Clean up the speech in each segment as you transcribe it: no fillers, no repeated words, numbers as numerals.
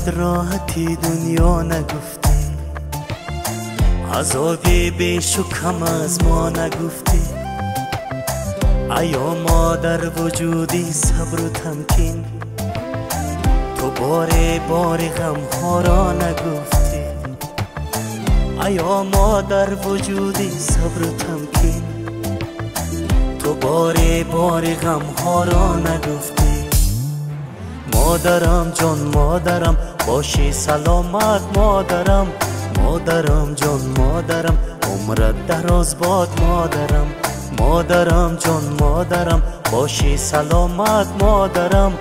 اینقدر راحتی دنیا نگفتی، عذابی بیش و کم از ما نگفتی. ایا مادر وجودی صبر و تمکین، تو بار غم ها را نگفتی. ایا مادر وجودی صبر و تمکین، تو بار غم ها را نگفتی. مادرم جان مادرم باشی سلامت مادرم، مادرم جان مادرم عمرت دراز باد مادرم. مادرم جان مادرم باشی سلامت مادرم،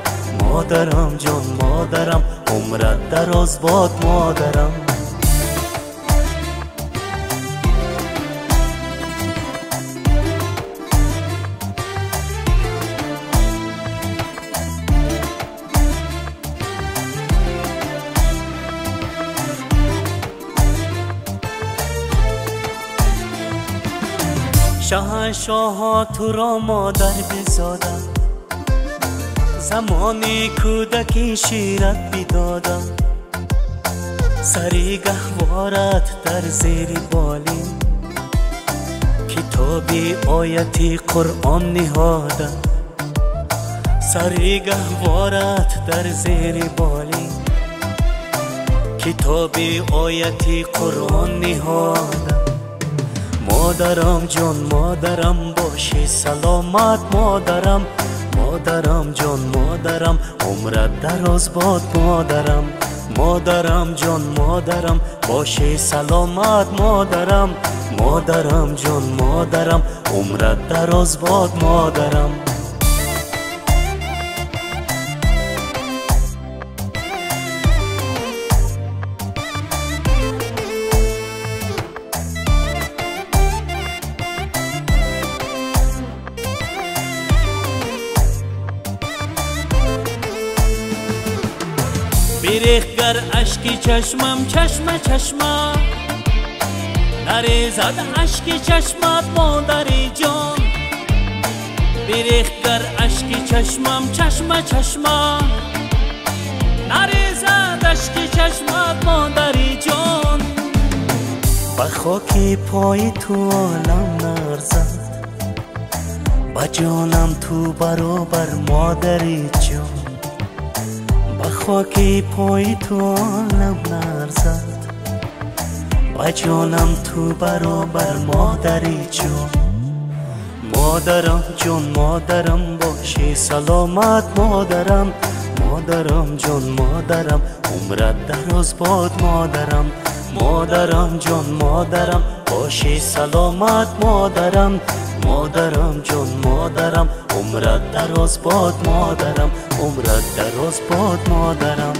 مادرم جان مادرم عمرت دراز باد مادرم. شاهنشاه تو را مادر بزادم، زمانی کودکی شیرت بیدادم. سری گهوارت در زیر بالین، کتابی آیتی قرآن نهادم. سری گهوارت در زیر بالین، کتابی آیتی قرآن نهادم. مادرم جان مادرم باشی سلامت مادرم، مادرم جان مادرم عمرت دراز باد مادرم. مادرم جان مادرم باشی سلامت مادرم، مادرم جان مادرم عمرت دراز باد مادرم. بریخت گر اشکی چشمم چشم چشمم، نریزد اشکی چشمت مادری جان. بریخت گر اشکی چشمم چشم چشمم، نریزد اشکی چشمت مادری جان. به خاک پای تو عالم نرزد، به جانم تو برابر مادری جان. به خاک پای تو عالم نرزد، به جانم تو برابر مادری جان. مادرم جان مادرم باشی سلامت مادرم، مادرم جان مادرم عمرت دراز باد مادرم. مادرم جان مادرم باشی سلامت مادرم، مادرم جان مادرم عمرت دراز باد مادرم، عمرت دراز باد مادرم.